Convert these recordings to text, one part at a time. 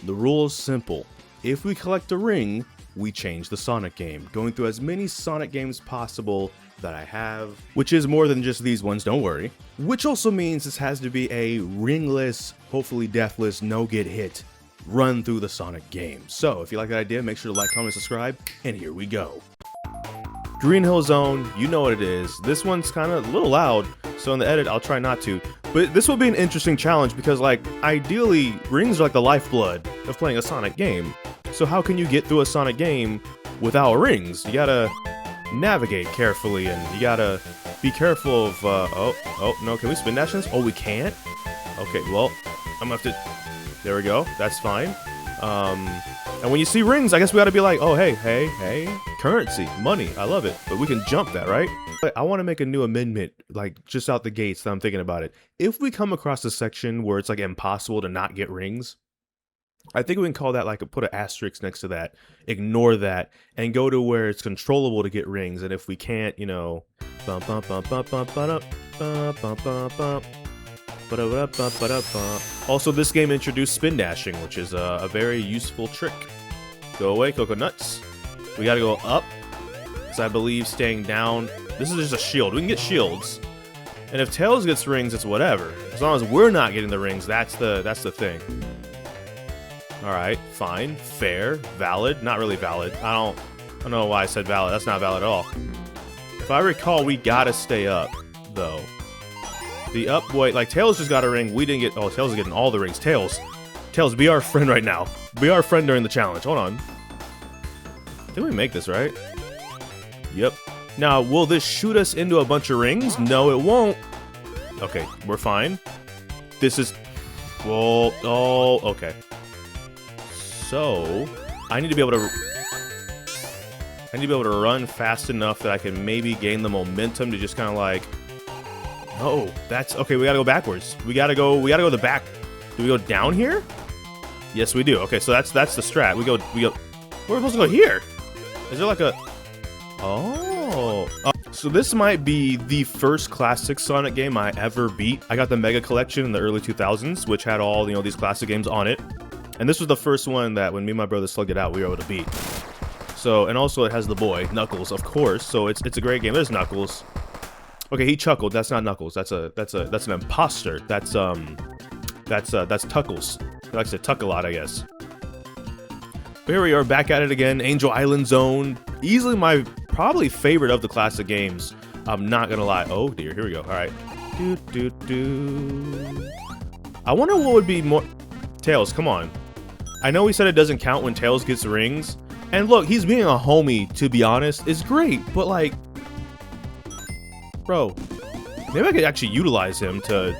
The rule is simple. If we collect a ring, we change the Sonic game, going through as many Sonic games possible that I have, which is more than just these ones, don't worry. Which also means this has to be a ringless, hopefully deathless, no get hit run through the Sonic game. So if you like that idea, make sure to like, comment, subscribe, and here we go. Green Hill Zone, you know what it is. This one's kind of a little loud, so in the edit, I'll try not to. But this will be an interesting challenge because, like, ideally, rings are like the lifeblood of playing a Sonic game. So how can you get through a Sonic game without rings? You gotta navigate carefully, and you gotta be careful of, oh, no, can we spin dash this? Oh, we can't? Okay, well, I'm gonna have to, there we go, that's fine. And when you see rings, I guess we gotta be like, oh, hey, currency, money, I love it. But we can jump that, right? But I wanna make a new amendment, like, just out the gates that I'm thinking about it. If we come across a section where it's, like, impossible to not get rings, I think we can call that, like, put an asterisk next to that, ignore that, and go to where it's controllable to get rings. And if we can't, you know, also, this game introduced spin dashing, which is a very useful trick. Go away, coconuts. We gotta go up, because I believe staying down. This is just a shield. We can get shields, and if Tails gets rings, it's whatever. As long as we're not getting the rings, that's the thing. All right, fine, fair, valid. Not really valid. I don't know why I said valid. That's not valid at all. If I recall, we gotta stay up, though. The up way, like, Tails just got a ring. We didn't get, oh, Tails is getting all the rings. Tails, be our friend right now. Be our friend during the challenge. Hold on. I think we make this, right? Yep. Now, will this shoot us into a bunch of rings? No, it won't. Okay, we're fine. This is, well, oh, okay. So, I need to be able to run fast enough that I can maybe gain the momentum to just kind of like, oh, that's okay. We gotta go backwards. We gotta go the back. Do we go down here? Yes, we do. Okay, so that's the strat. We go. We're supposed to go here. Is there like a? Oh. So this might be the first classic Sonic game I ever beat. I got the Mega Collection in the early 2000s, which had all, you know, these classic games on it. And this was the first one that when me and my brother slugged it out, we were able to beat. So, and also it has the boy, Knuckles, of course. So it's a great game. There's Knuckles. Okay, he chuckled. That's not Knuckles. That's an imposter. That's Tuckles. He likes to tuck a lot, I guess. But here we are, back at it again. Angel Island Zone. Easily my probably favorite of the classic games. I'm not gonna lie. Oh dear, here we go. All right. I wonder what would be more. Tails, come on. I know he said it doesn't count when Tails gets rings. And look, he's being a homie, to be honest, is great. But like, bro, maybe I could actually utilize him to,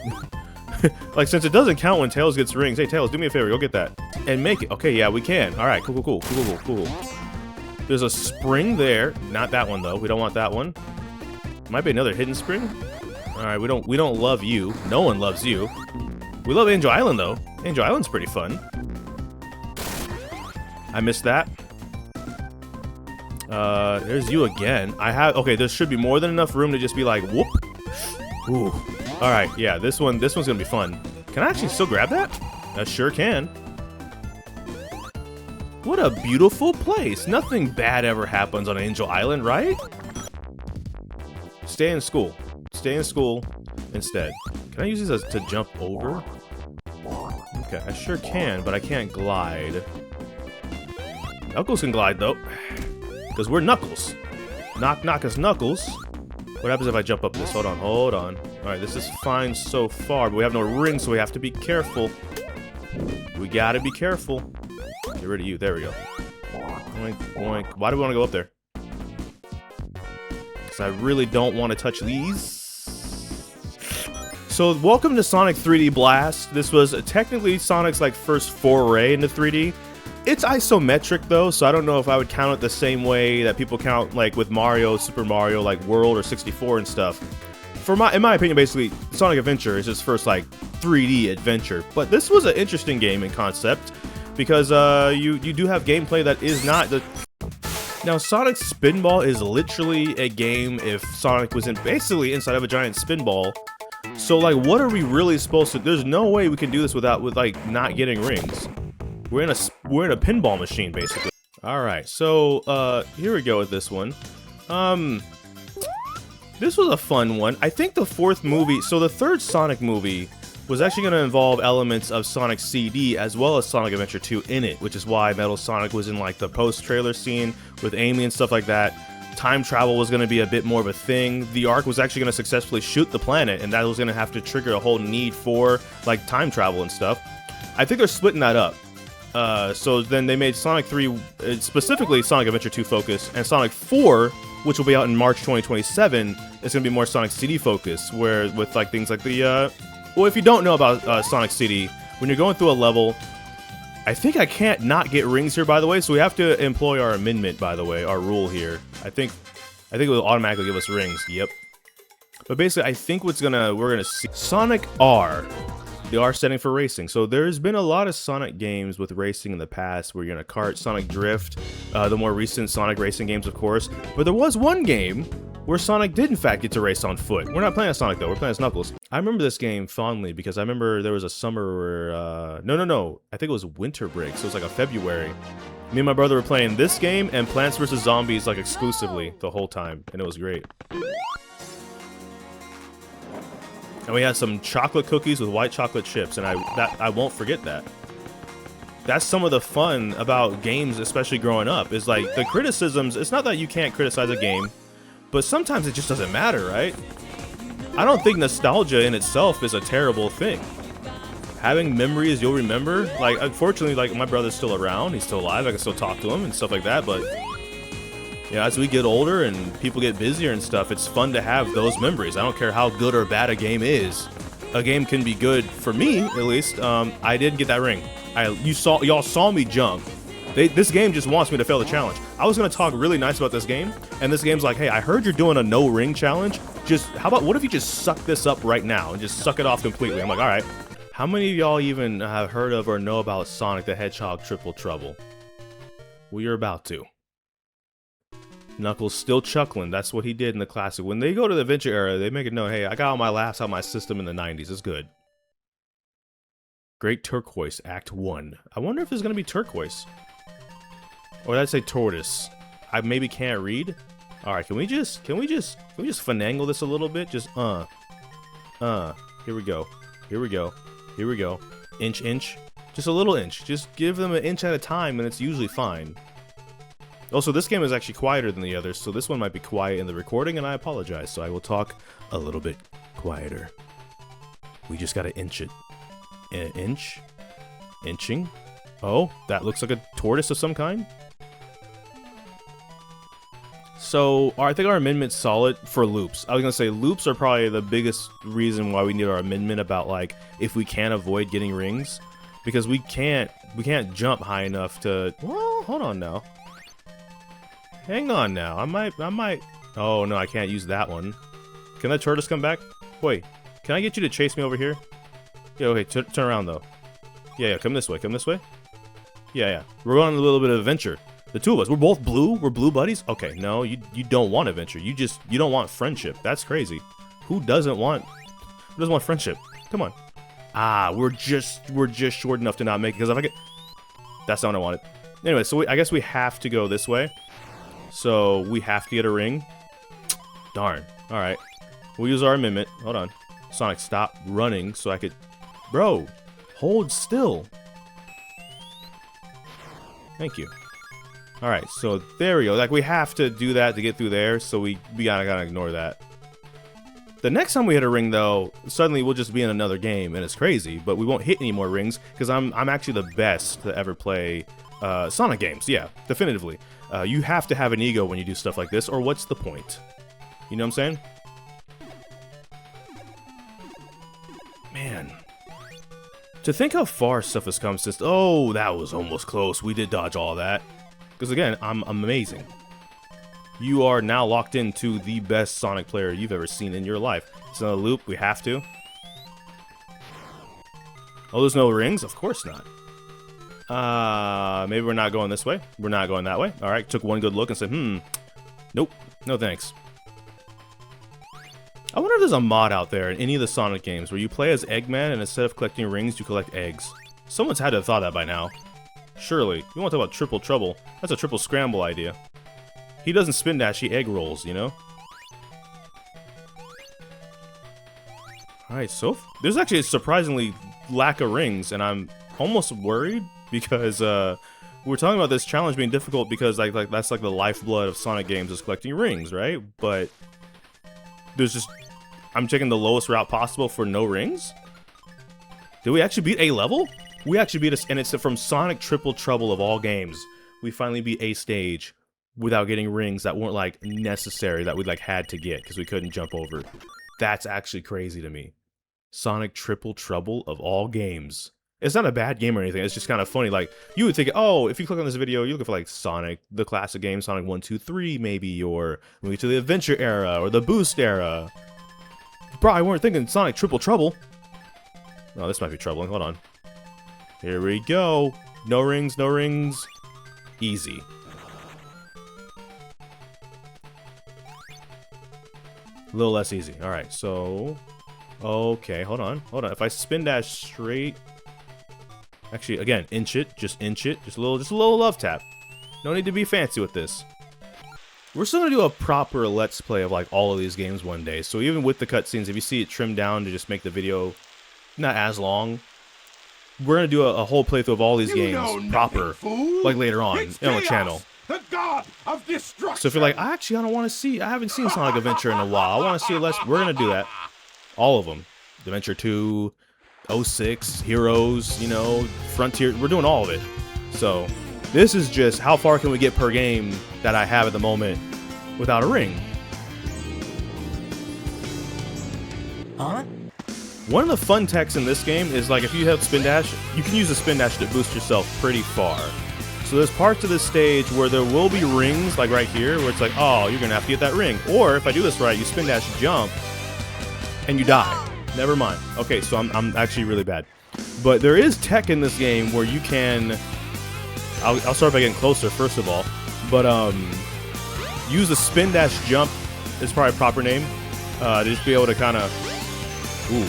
like, since it doesn't count when Tails gets rings. Hey, Tails, do me a favor, go get that. And make it. Okay, yeah, we can. All right, cool. There's a spring there. Not that one, though. We don't want that one. Might be another hidden spring. All right, we don't love you. No one loves you. We love Angel Island, though. Angel Island's pretty fun. I missed that. There's you again. Okay, there should be more than enough room to just be like, whoop. Ooh. All right, yeah, this one's gonna be fun. Can I actually still grab that? I sure can. What a beautiful place. Nothing bad ever happens on Angel Island, right? Stay in school. Stay in school instead. Can I use these to jump over? Okay, I sure can, but I can't glide. Knuckles can glide, though. Because we're Knuckles. Knock us Knuckles. What happens if I jump up this? Hold on. Alright, this is fine so far, but we have no ring, so we have to be careful. We gotta be careful. Get rid of you. There we go. Boink, boink. Why do we want to go up there? Because I really don't want to touch these. So, welcome to Sonic 3D Blast. This was technically Sonic's, like, first foray into 3D. It's isometric, though, so I don't know if I would count it the same way that people count, like, with Mario, Super Mario, like, World or 64 and stuff. In my opinion, basically, Sonic Adventure is his first, like, 3D adventure. But this was an interesting game in concept, because you do have gameplay that is not the... Now, Sonic Spinball is literally a game if Sonic was basically inside of a giant spinball. So, like, what are we really supposed to... There's no way we can do this with, like, not getting rings. We're in a pinball machine, basically. All right, so here we go with this one. This was a fun one. I think the fourth movie, so the third Sonic movie was actually going to involve elements of Sonic CD as well as Sonic Adventure 2 in it, which is why Metal Sonic was in like the post-trailer scene with Amy and stuff like that. Time travel was going to be a bit more of a thing. The Ark was actually going to successfully shoot the planet, and that was going to have to trigger a whole need for like time travel and stuff. I think they're splitting that up. So then they made Sonic 3, specifically Sonic Adventure 2 focus, and Sonic 4, which will be out in March 2027, is going to be more Sonic CD focus, where with like things like the, well, if you don't know about Sonic CD, when you're going through a level, I think I can't not get rings here, by the way, so we have to employ our amendment, by the way, our rule here. I think it will automatically give us rings, yep. But basically, I think we're gonna see Sonic R. The R standing for racing. So there's been a lot of Sonic games with racing in the past where you're in a kart, Sonic Drift, the more recent Sonic racing games, of course. But there was one game where Sonic did in fact get to race on foot. We're not playing as Sonic though, we're playing as Knuckles. I remember this game fondly because I remember there was a summer where, no, I think it was winter break, so it was like a February. Me and my brother were playing this game and Plants vs. Zombies like exclusively the whole time, and it was great. And we had some chocolate cookies with white chocolate chips, and I won't forget that. That's some of the fun about games, especially growing up, is like the criticisms. It's not that you can't criticize a game, but sometimes it just doesn't matter, right? I don't think nostalgia in itself is a terrible thing. Having memories you'll remember, like unfortunately, like my brother's still around, he's still alive, I can still talk to him and stuff like that, but yeah, as we get older and people get busier and stuff, it's fun to have those memories. I don't care how good or bad a game is. A game can be good, for me at least. I didn't get that ring. Y'all saw me jump. This game just wants me to fail the challenge. I was gonna talk really nice about this game, and this game's like, hey, I heard you're doing a no ring challenge. How about, what if you just suck this up right now and just suck it off completely? I'm like, all right. How many of y'all even have heard of or know about Sonic the Hedgehog Triple Trouble? Well, you're about to. Knuckles still chuckling. That's what he did in the classic. When they go to the Adventure era, they make it known, hey, I got all my laughs out my system in the 90s. It's good. Great Turquoise, Act 1. I wonder if there's going to be turquoise. Or did I say tortoise? I maybe can't read. All right, can we just finagle this a little bit? Just, here we go. Here we go. Here we go. Inch. Just a little inch. Just give them an inch at a time and it's usually fine. Also, this game is actually quieter than the others, so this one might be quiet in the recording, and I apologize, so I will talk a little bit quieter. We just gotta inch it. An inch? Inching? Oh, that looks like a tortoise of some kind? So, I think our amendment's solid for loops. I was gonna say, loops are probably the biggest reason why we need our amendment about, like, if we can't avoid getting rings. Because we can't jump high enough to... Well, hold on now. Hang on now, I might, oh no, I can't use that one. Can that tortoise come back? Wait, can I get you to chase me over here? Yeah, okay, turn around though. Yeah, come this way, Yeah, we're going on a little bit of adventure. The two of us, we're both blue, we're blue buddies? Okay, no, you don't want adventure, you don't want friendship, that's crazy. Who doesn't want friendship? Come on. Ah, we're just short enough to not make it, because if I get, that's not what I wanted. Anyway, so I guess we have to go this way. So, we have to get a ring. Darn. Alright. We'll use our amendment. Hold on. Sonic, stop running so I could... Bro, hold still. Thank you. Alright, so there we go. Like, we have to do that to get through there, so we gotta ignore that. The next time we hit a ring, though, suddenly we'll just be in another game, and it's crazy, but we won't hit any more rings, because I'm actually the best to ever play Sonic games. Yeah, definitively. You have to have an ego when you do stuff like this, or what's the point? You know what I'm saying? Man. To think how far stuff has come since... Oh, that was almost close. We did dodge all that. Because again, I'm amazing. You are now locked into the best Sonic player you've ever seen in your life. It's another loop. We have to. Oh, there's no rings? Of course not. Maybe we're not going this way. We're not going that way. Alright, took one good look and said, nope, no thanks. I wonder if there's a mod out there in any of the Sonic games where you play as Eggman and instead of collecting rings, you collect eggs. Someone's had to have thought that by now. Surely. You want to talk about triple trouble? That's a triple scramble idea. He doesn't spin dash, he egg rolls, you know? Alright, so there's actually a surprisingly lack of rings, and I'm almost worried because we're talking about this challenge being difficult because like that's like the lifeblood of Sonic games is collecting rings, right? But there's just I'm taking the lowest route possible for no rings. Did we actually beat a level? We actually beat us, and it's from Sonic Triple Trouble of all games. We finally beat a stage without getting rings that weren't like necessary, that we like had to get because we couldn't jump over. That's actually crazy to me. Sonic Triple Trouble of all games. It's not a bad game or anything. It's just kind of funny. Like, you would think, oh, if you click on this video, you're looking for like Sonic, the classic game, Sonic 1, 2, 3 maybe, or maybe to the Adventure era or the Boost era. You probably weren't thinking Sonic Triple Trouble. Oh, this might be troubling. Hold on. Here we go. No rings, no rings. Easy. A little less easy. Alright, so... Okay, hold on. Hold on. If I spin dash straight... Actually, again, inch it. Just inch it. Just a little love tap. No need to be fancy with this. We're still gonna do a proper Let's Play of like all of these games one day. So even with the cutscenes, if you see it trimmed down to just make the video not as long, we're gonna do a whole playthrough of all these games proper, like later on on the channel. The god of destruction. So if you're like, I don't want to see, I haven't seen Sonic Adventure in a while, I want to see less, we're gonna do that. All of them. Adventure 2, 06, Heroes, you know, Frontier, we're doing all of it. So this is just how far can we get per game that I have at the moment without a ring. Huh? One of the fun techs in this game is like if you have spin dash, you can use the spin dash to boost yourself pretty far. So there's parts of this stage where there will be rings, like right here, where it's like, oh, you're gonna have to get that ring. Or if I do this right, you spin dash jump, and you die. Never mind. Okay, so I'm actually really bad. But there is tech in this game where you can... I'll start by getting closer, first of all. But use the spin dash jump, is probably a proper name, to just be able to kind of... Ooh.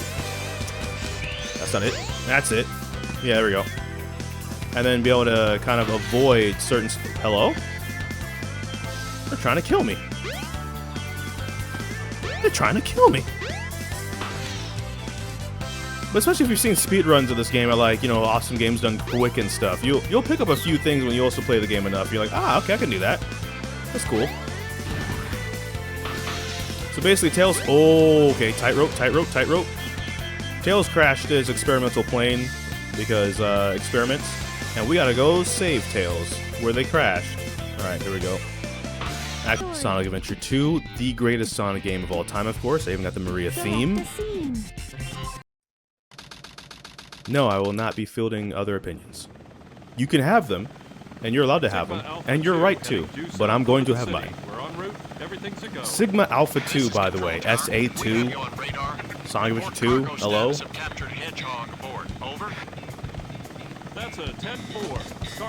That's not it. That's it. Yeah, there we go. And then be able to kind of avoid certain... Hello? They're trying to kill me. They're trying to kill me. But especially if you've seen speedruns of this game, or like, you know, awesome games done quick and stuff, you'll pick up a few things when you also play the game enough. You're like, ah, okay, I can do that. That's cool. So basically, Tails... Oh, okay, tightrope, tightrope, tightrope. Tails crashed his experimental plane because experiments, and we gotta go save Tails where they crashed. All right, here we go. Sonic Adventure 2, the greatest Sonic game of all time, of course. I even got the Maria theme. No, I will not be fielding other opinions. You can have them, and you're allowed to have them, and you're right to, but I'm going to have mine. Sigma Alpha 2, by the way, SA2, Sonic Adventure 2, hello?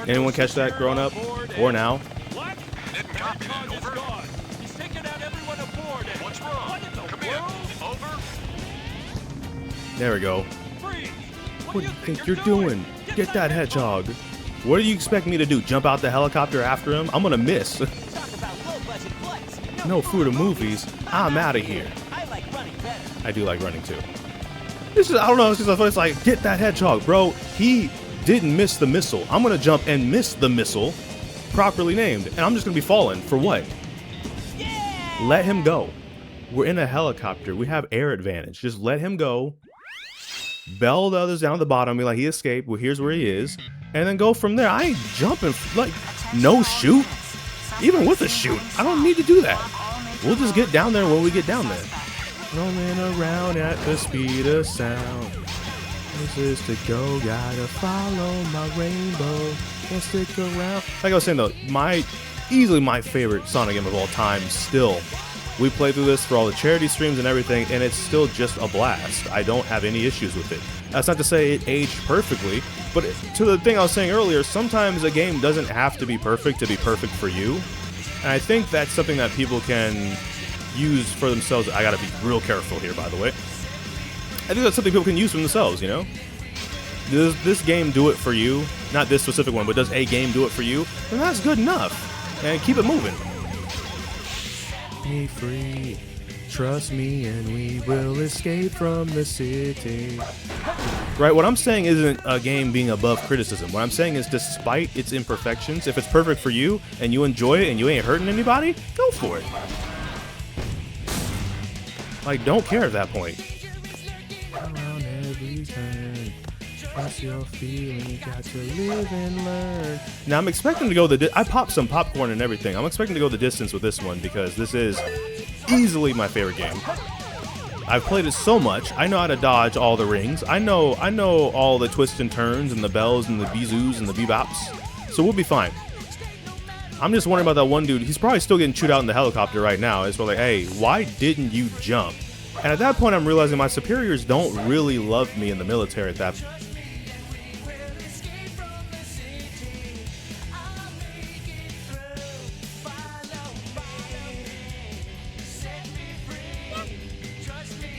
Anyone catch that growing up? Or now? There we go. What do you think you're doing? Get that hedgehog. What do you expect me to do? Jump out the helicopter after him? I'm gonna miss. No food or movies. I'm out of here. I do like running too. This is, I don't know, it's just it's like, get that hedgehog, bro. He didn't miss the missile. I'm gonna jump and miss the missile, properly named, and I'm just gonna be falling. For what? Let him go. We're in a helicopter. We have air advantage. Just let him go. Bell the others down at the bottom, be like, he escaped, well, here's where he is, and then go from there. I ain't jumping, like, no shoot. Even with a shoot, I don't need to do that. We'll just get down there when we get down there. Rolling around at the speed of sound. Places to go, gotta follow my rainbow. Can't stick around. Like I was saying though, easily my favorite Sonic game of all time still. We play through this for all the charity streams and everything, and it's still just a blast. I don't have any issues with it. That's not to say it aged perfectly, but to the thing I was saying earlier, sometimes a game doesn't have to be perfect for you. And I think that's something that people can use for themselves. I gotta be real careful here, by the way. I think that's something people can use for themselves, you know? does this game do it for you? Not this specific one, but does a game do it for you? Then that's good enough. And keep it moving. Be free. Trust me and we will escape from the city. Right, what I'm saying isn't a game being above criticism. What I'm saying is despite its imperfections, if it's perfect for you and you enjoy it and you ain't hurting anybody, go for it. Like, don't care at that point. Around every turn, trust your feeling, got to live and learn. Now I'm expecting to go I popped some popcorn and everything. I'm expecting to go the distance with this one because this is easily my favorite game. I've played it so much. I know how to dodge all the rings. I know all the twists and turns and the bells and the bizoos and the bebops. So we'll be fine. I'm just wondering about that one dude. He's probably still getting chewed out in the helicopter right now. It's probably like, hey, why didn't you jump? And at that point, I'm realizing my superiors don't really love me in the military at that point.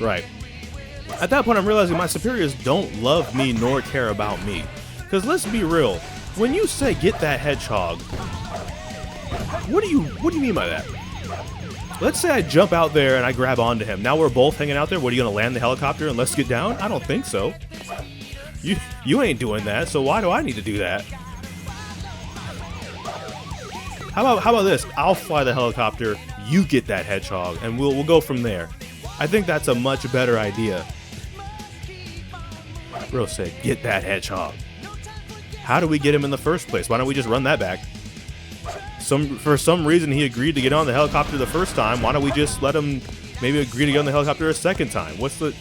Right. At that point, I'm realizing my superiors don't love me nor care about me. Because let's be real, when you say get that hedgehog, what do you mean by that? Let's say I jump out there and I grab onto him. Now we're both hanging out there. What, are you gonna land the helicopter and let's get down? I don't think so. You ain't doing that, so why do I need to do that? How about this? I'll fly the helicopter, you get that hedgehog, and we'll go from there. I think that's a much better idea. Bro said, get that hedgehog. How do we get him in the first place? Why don't we just run that back? For some reason, he agreed to get on the helicopter the first time. Why don't we just let him maybe agree to get on the helicopter a second time? What's the...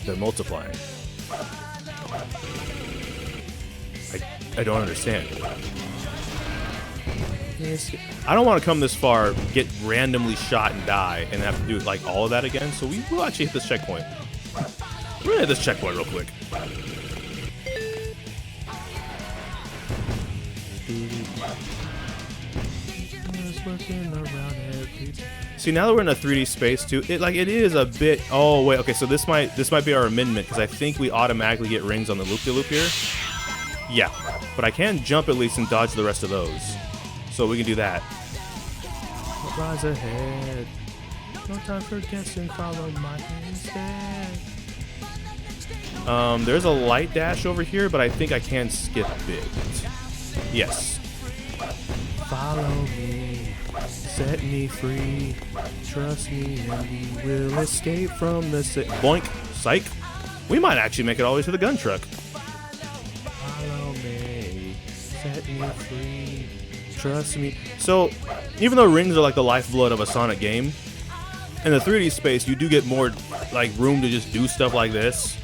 They're multiplying. I don't understand. I don't want to come this far, get randomly shot and die, and have to do like all of that again. So we will actually hit this checkpoint. We're gonna hit this checkpoint real quick. See, now that we're in a 3D space too, it is a bit. Oh wait, okay. So this might be our amendment because I think we automatically get rings on the loop-de-loop here. Yeah, but I can jump at least and dodge the rest of those. So we can do that. Rise ahead. No time for guessing, follow my instead. There's a light dash over here, but I think I can skip it. Yes. Follow me, set me free, trust me and we will escape from the boink, psych. We might actually make it all the way to the gun truck. Follow me, set me free, trust me. So, even though rings are like the lifeblood of a Sonic game, in the 3D space you do get more like room to just do stuff like this.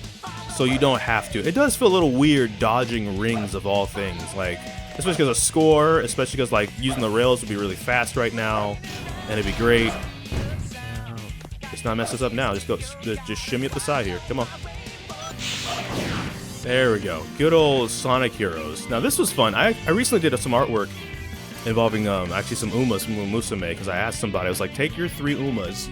So you don't have to. It does feel a little weird dodging rings of all things, like especially because of score, especially because like using the rails would be really fast right now, and it'd be great. Let's not mess this up now. Just shimmy up the side here. Come on. There we go. Good old Sonic Heroes. Now this was fun. I recently did some artwork involving actually some Umas from Musume because I asked somebody. I was like, take your 3 Umas,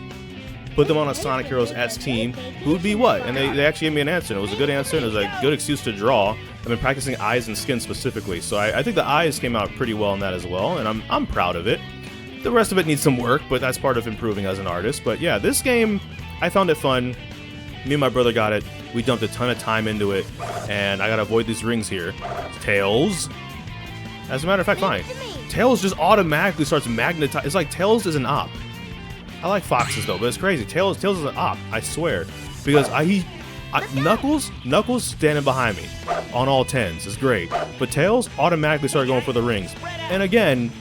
put them on a Sonic Heroes S team, who would be what? And they actually gave me an answer, and it was a good answer, and it was a good excuse to draw. I've been practicing eyes and skin specifically, so I think the eyes came out pretty well in that as well, and I'm proud of it. The rest of it needs some work, but that's part of improving as an artist. But yeah, this game, I found it fun. Me and my brother got it. We dumped a ton of time into it, and I gotta avoid these rings here. Tails. As a matter of fact, fine. Tails just automatically starts magnetizing. It's like Tails is an op. I like foxes though, but it's crazy. Tails is an op, I swear. Because Knuckles standing behind me on all 10s is great. But Tails automatically started going for the rings. And again,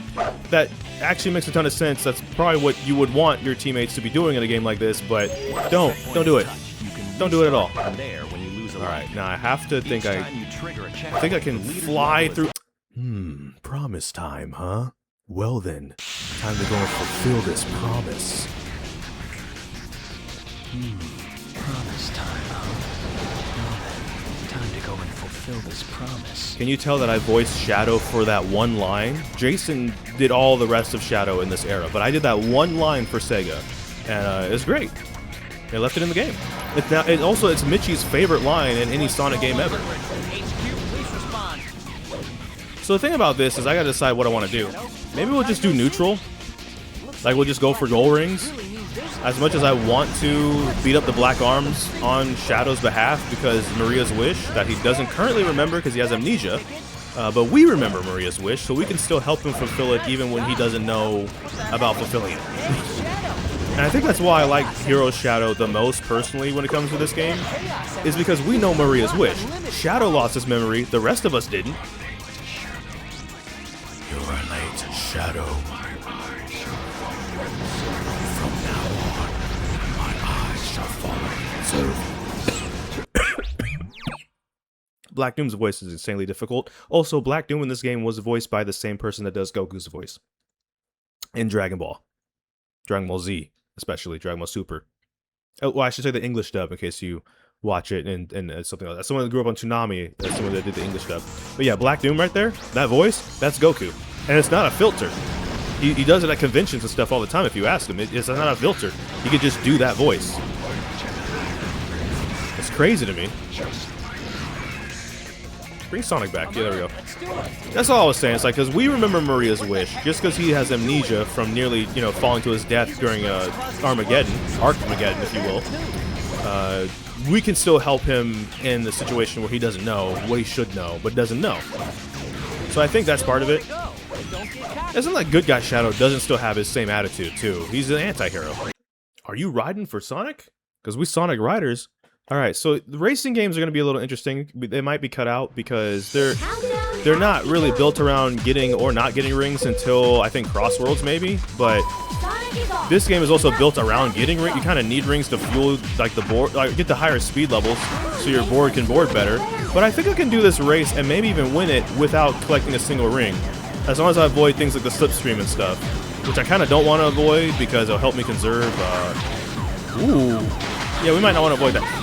that actually makes a ton of sense. That's probably what you would want your teammates to be doing in a game like this, but don't do it. Don't do it at all. Alright, now I have to think I can fly through. Promise time, huh? Well then, time to go and fulfill this promise. Promise time, huh? Well then, time to go and fulfill this promise. Can you tell that I voiced Shadow for that one line? Jason did all the rest of Shadow in this era, but I did that one line for Sega, and it's great. They left it in the game. It's Mitchie's favorite line in any Sonic game ever. So the thing about this is I gotta decide what I want to do. Maybe we'll just do neutral. Like we'll just go for goal rings. As much as I want to beat up the Black Arms on Shadow's behalf because Maria's wish that he doesn't currently remember because he has amnesia, but we remember Maria's wish, so we can still help him fulfill it even when he doesn't know about fulfilling it. And I think that's why I like Hero Shadow the most personally when it comes to this game, is because we know Maria's wish. Shadow lost his memory, the rest of us didn't. You are late, Shadow. From now on, my eyes shall follow and serve. Black Doom's voice is insanely difficult. Also, Black Doom in this game was voiced by the same person that does Goku's voice in Dragon Ball. Dragon Ball Z, especially Dragon Ball Super. Oh, well, I should say the English dub in case you watch it and something like that. Someone that grew up on Toonami, that's someone that did the English dub. But yeah, Black Doom right there, that voice, that's Goku. And it's not a filter. He does it at conventions and stuff all the time if you ask him. It's not a filter. He could just do that voice. It's crazy to me. Bring Sonic back. Yeah, there we go. That's all I was saying. It's like, because we remember Maria's wish, just because he has amnesia from nearly, falling to his death during Armageddon, if you will. We can still help him in the situation where he doesn't know what he should know, but doesn't know. So I think that's part of it. Isn't like good guy Shadow doesn't still have his same attitude too? He's an anti-hero. Are you riding for Sonic? Because we Sonic riders. All right, so the racing games are going to be a little interesting. They might be cut out because they're not really built around getting or not getting rings until I think Crossworlds maybe. But this game is also built around getting rings. You kind of need rings to fuel like the board, like get the higher speed levels so your board can board better. But I think I can do this race and maybe even win it without collecting a single ring, as long as I avoid things like the slipstream and stuff, which I kind of don't want to avoid because it'll help me conserve. Ooh, yeah, we might not want to avoid that.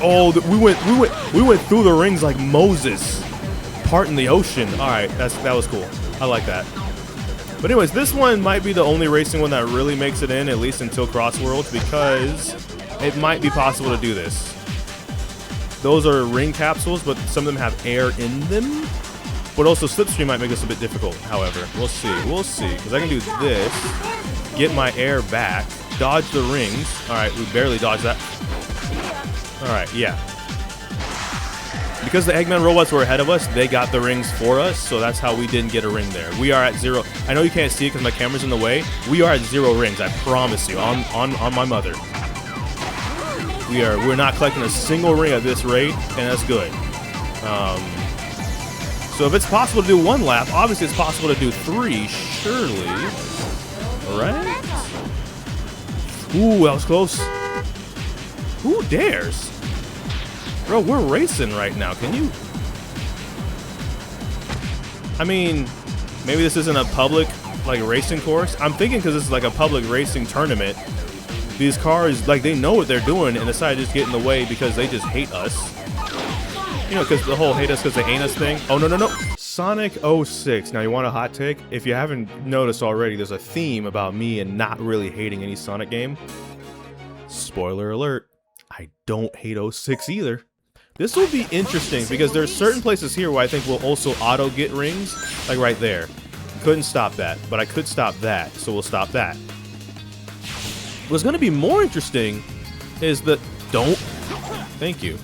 Oh, we went through the rings like Moses, parting the ocean. All right, that was cool. I like that. But anyways, this one might be the only racing one that really makes it in, at least until Crossworlds, because it might be possible to do this. Those are ring capsules, but some of them have air in them. But also Slipstream might make this a bit difficult, however. We'll see, because I can do this, get my air back, dodge the rings. All right, we barely dodged that. All right, yeah. Because the Eggman robots were ahead of us, they got the rings for us, so that's how we didn't get a ring there. We are at 0. I know you can't see it because my camera's in the way. We are at 0 rings, I promise you, on my mother. We're not collecting a single ring at this rate, and that's good. So if it's possible to do 1 lap, obviously it's possible to do 3, surely. Right? Ooh, that was close. Who dares? Bro, we're racing right now. Can you? I mean, maybe this isn't a public, like, racing course. I'm thinking because this is like a public racing tournament, these cars, like, they know what they're doing and decide to just get in the way because they just hate us. You know, because the whole hate us because they ain't us thing. Oh, no. Sonic 06. Now, you want a hot take? If you haven't noticed already, there's a theme about me and not really hating any Sonic game. Spoiler alert. I don't hate 06 either. This will be interesting because there's certain places here where I think we'll also auto get rings, like right there. Couldn't stop that, but I could stop that, so we'll stop that. What's going to be more interesting is that thank you.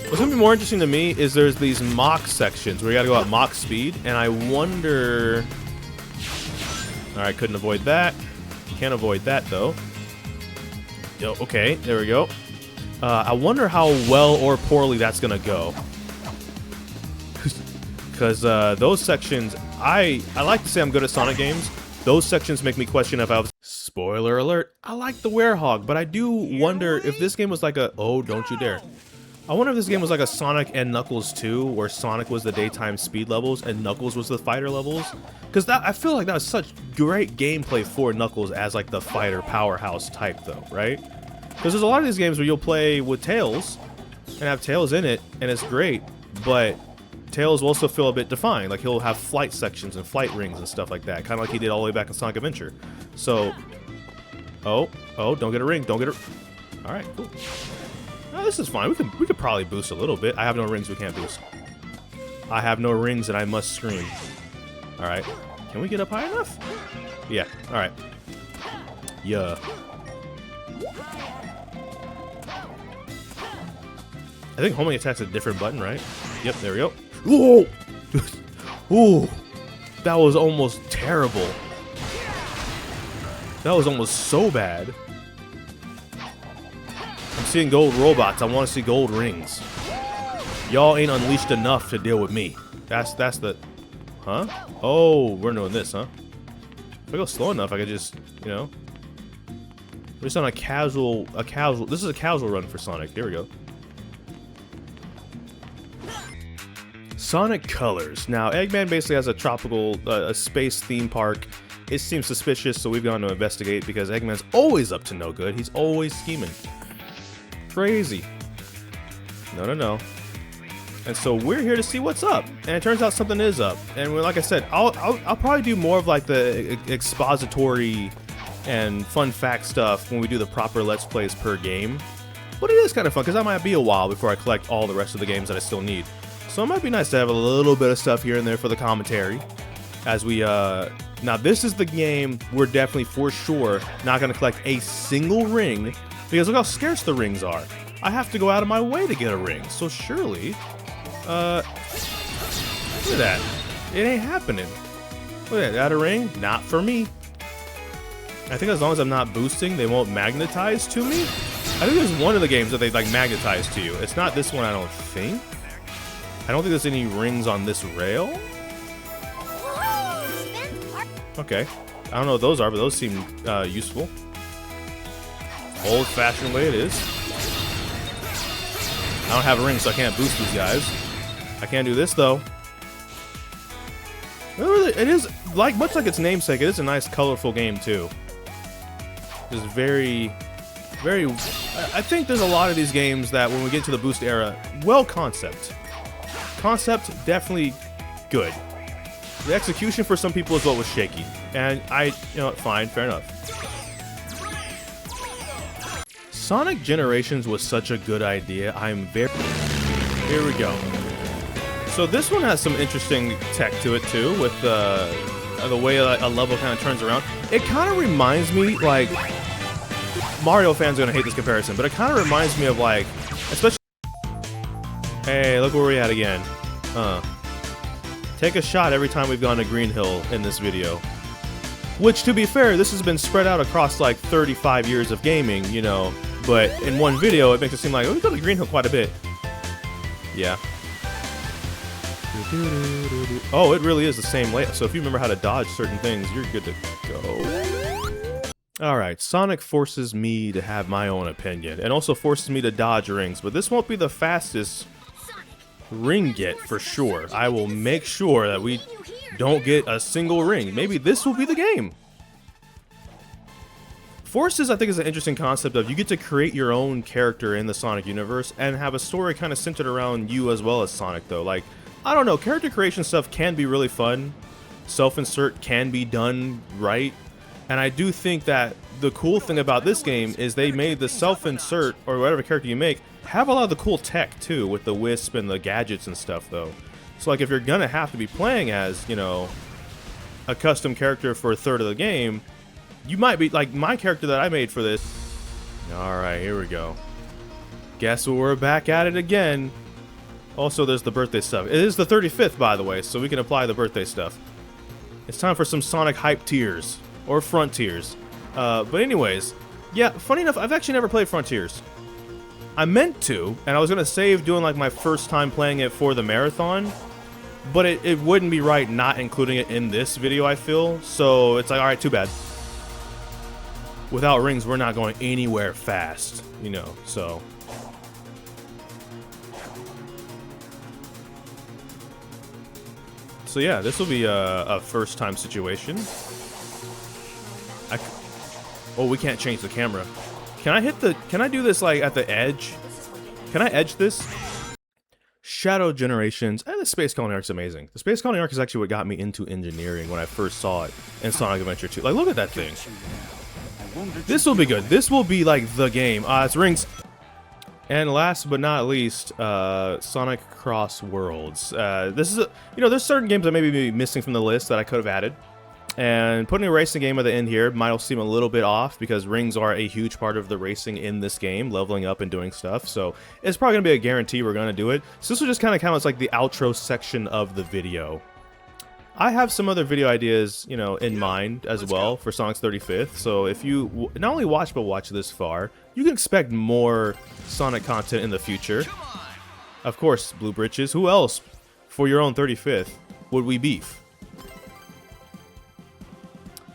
What's going to be more interesting to me is there's these mock sections where you got to go at mock speed, and I wonder. All right, couldn't avoid that. Can't avoid that though. Yo, okay, there we go. I wonder how well or poorly that's gonna go. Because those sections, I like to say I'm good at Sonic games. Those sections make me question if I was... Spoiler alert, I like the Werehog, but I do wonder if this game was like a... Oh, don't you dare. I wonder if this game was like a Sonic and Knuckles 2, where Sonic was the daytime speed levels and Knuckles was the fighter levels. Because I feel like that was such great gameplay for Knuckles as like the fighter powerhouse type though, right? Because there's a lot of these games where you'll play with Tails, and have Tails in it, and it's great, but Tails will also feel a bit defined. Like, he'll have flight sections and flight rings and stuff like that, kind of like he did all the way back in Sonic Adventure. So, oh, don't get a ring, don't get a... Alright, cool. Oh, this is fine. We could probably boost a little bit. I have no rings, we can't boost. I have no rings, and I must scream. Alright. Can we get up high enough? Yeah, alright. Yeah. I think homing attack's a different button, right? Yep, there we go. Whoa! Ooh! That was almost terrible. That was almost so bad. I'm seeing gold robots. I want to see gold rings. Y'all ain't unleashed enough to deal with me. That's the... Huh? Oh, we're doing this, huh? If I go slow enough, I could just, you know... We're just on a casual... This is a casual run for Sonic. Here we go. Sonic Colors. Now, Eggman basically has a tropical, a space theme park. It seems suspicious, so we've gone to investigate because Eggman's always up to no good. He's always scheming. Crazy. No. And so we're here to see what's up. And it turns out something is up. And like I said, I'll probably do more of like the expository and fun fact stuff when we do the proper Let's Plays per game. But it is kind of fun because that might be a while before I collect all the rest of the games that I still need. So it might be nice to have a little bit of stuff here and there for the commentary. As we, now this is the game we're definitely for sure not going to collect a single ring. Because look how scarce the rings are. I have to go out of my way to get a ring. So surely, look at that. It ain't happening. Look at that, a ring? Not for me. I think as long as I'm not boosting, they won't magnetize to me. I think there's one of the games that they like magnetize to you. It's not this one, I don't think. I don't think there's any rings on this rail. Okay. I don't know what those are, but those seem useful. Old-fashioned way it is. I don't have a ring, so I can't boost these guys. I can't do this, though. It is, like much like its namesake, it is a nice, colorful game, too. It's very... I think there's a lot of these games that when we get to the boost era, well concept. Concept, definitely good. The execution for some people is what was shaky. And you know what, fine, fair enough. Sonic Generations was such a good idea. Here we go. So this one has some interesting tech to it too, with the way a level kind of turns around. It kind of reminds me, like, Mario fans are gonna hate this comparison, but it kind of reminds me of like, especially. Hey, look where we at again. Take a shot every time we've gone to Green Hill in this video. Which, to be fair, this has been spread out across like 35 years of gaming, you know. But in one video, it makes it seem like, oh, we go to Green Hill quite a bit. Yeah. Oh, it really is the same layout. So if you remember how to dodge certain things, you're good to go. Alright, Sonic forces me to have my own opinion, and also forces me to dodge rings, but this won't be the fastest ring get for sure. I will make sure that we don't get a single ring. Maybe this will be the game. Forces, I think, is an interesting concept of you get to create your own character in the Sonic universe and have a story kind of centered around you as well as Sonic, though. Like, I don't know, character creation stuff can be really fun. Self-insert can be done right. And I do think that the cool thing about this game is they made the self-insert, or whatever character you make, have a lot of the cool tech, too, with the Wisp and the gadgets and stuff, though. So, like, if you're gonna have to be playing as, you know, a custom character for a third of the game, you might be, like, my character that I made for this. Alright, here we go. Guess we're back at it again. Also, there's the birthday stuff. It is the 35th, by the way, so we can apply the birthday stuff. It's time for some Sonic hype tiers. Or Frontiers. But anyways, yeah, funny enough, I've actually never played Frontiers. I meant to, and I was gonna save doing like my first time playing it for the marathon, but it wouldn't be right not including it in this video, I feel. So it's like, alright, too bad. Without rings, we're not going anywhere fast, you know, so. So yeah, this will be a first time situation. Oh, we can't change the camera. Can I do this like at the edge? Can I edge this? Shadow Generations, and the Space Colony Arc is amazing. The Space Colony Arc is actually what got me into engineering when I first saw it in Sonic Adventure 2. Like, look at that thing. This will be good. This will be like the game. It's rings. And last but not least, Sonic Cross Worlds. This is, there's certain games that maybe be missing from the list that I could have added. And putting a racing game at the end here might seem a little bit off because rings are a huge part of the racing in this game, leveling up and doing stuff. So it's probably going to be a guarantee we're going to do it. So this will just kind of count as like the outro section of the video. I have some other video ideas, in mind as well for Sonic's 35th. So if you not only watch, but watch this far, you can expect more Sonic content in the future. Of course, Blue Britches. Who else for your own 35th would we beef?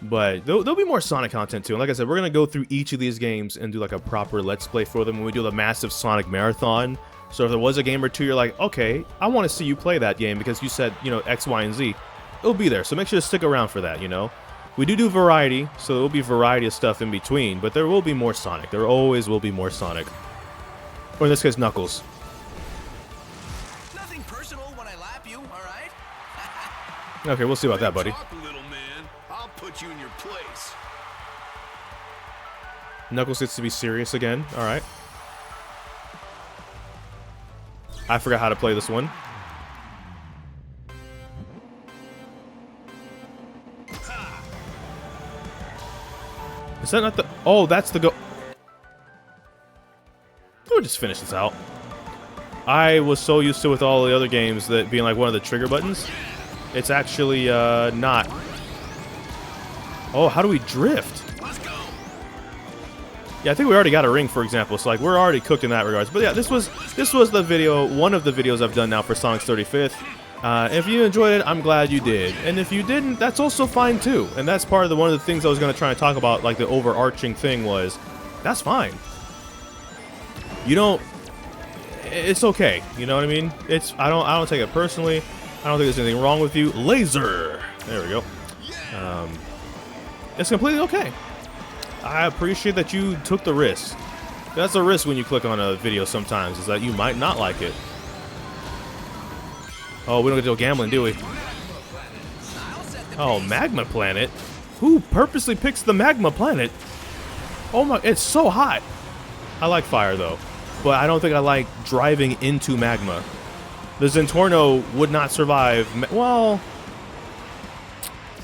But there'll be more Sonic content too. And like I said, we're going to go through each of these games and do like a proper Let's Play for them when we do the massive Sonic Marathon. So if there was a game or two you're like, okay, I want to see you play that game because you said, X, Y, and Z. It'll be there. So make sure to stick around for that, We do variety, so there will be variety of stuff in between. But there will be more Sonic. There always will be more Sonic. Or in this case, Knuckles. Nothing personal when I lap you, all right? Okay, we'll see about that, buddy. Put you in your place. Knuckles gets to be serious again. All right. I forgot how to play this one. Is that not the... Oh, that's the go... We'll just finish this out. I was so used to with all the other games that being like one of the trigger buttons. It's actually not... Oh, how do we drift? Let's go. Yeah, I think we already got a ring, for example, so like we're already cooked in that regards. But yeah, this was the video, one of the videos I've done now for Sonic's 35th. If you enjoyed it, I'm glad you did. And if you didn't, that's also fine too. And that's part of one of the things I was going to try and talk about, like the overarching thing was, that's fine. It's okay. You know what I mean? I don't take it personally. I don't think there's anything wrong with you. Laser. There we go. It's completely okay. I appreciate that you took the risk. That's a risk when you click on a video sometimes, is that you might not like it. Oh, we don't get to go gambling, do we? Oh, Magma Planet? Who purposely picks the Magma Planet? Oh my, it's so hot. I like fire though, but I don't think I like driving into magma. The Zentorno would not survive, well...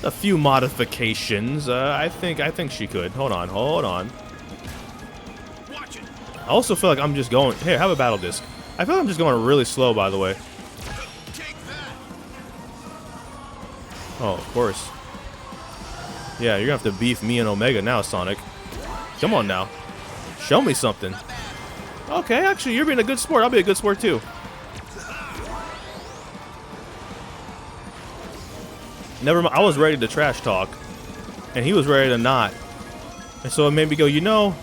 A few modifications. I think she could. Hold on. I also feel like I'm just going... Here, have a battle disc. I feel like I'm just going really slow, by the way. Oh, of course. Yeah, you're gonna have to beef me and Omega now, Sonic. Come on now. Show me something. Okay, actually, you're being a good sport. I'll be a good sport, too. Never mind. I was ready to trash talk, and he was ready to not. And so it made me go, if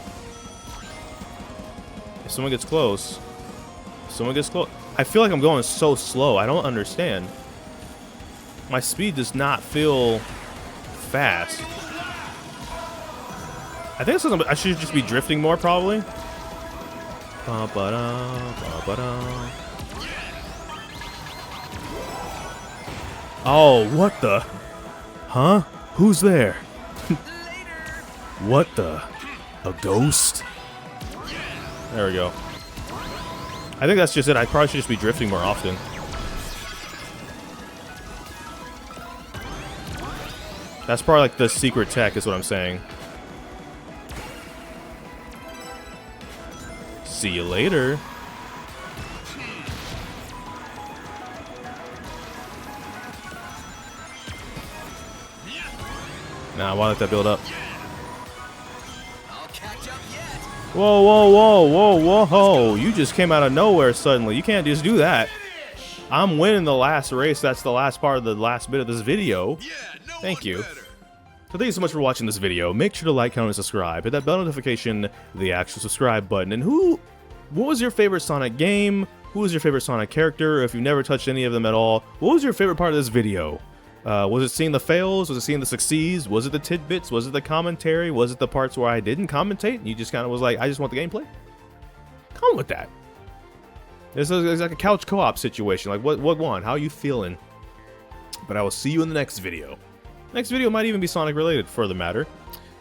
someone gets close, I feel like I'm going so slow. I don't understand. My speed does not feel fast. I think it's because I should just be drifting more, probably. Oh, what the? Huh? Who's there? What the? A ghost? There we go. I think that's just it. I probably should just be drifting more often. That's probably like the secret tech is what I'm saying. See you later. Nah, why let that build up? Whoa. You just came out of nowhere suddenly. You can't just do that. I'm winning the last race. That's the last part of the last bit of this video. Thank you. So thank you so much for watching this video. Make sure to like, comment, and subscribe. Hit that bell notification, the actual subscribe button. And what was your favorite Sonic game? Who was your favorite Sonic character? If you've never touched any of them at all, what was your favorite part of this video? Was it seeing the fails? Was it seeing the succeeds? Was it the tidbits? Was it the commentary? Was it the parts where I didn't commentate and you just kind of was like, I just want the gameplay? Comment with that. It's like a couch co-op situation. Like, what one? How are you feeling? But I will see you in the next video. Next video might even be Sonic related, for the matter.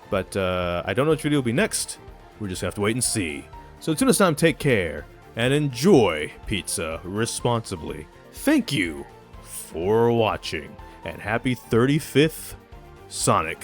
But I don't know which video will be next. We're just gonna have to wait and see. So until next time, take care and enjoy pizza responsibly. Thank you for watching, and happy 35th Sonic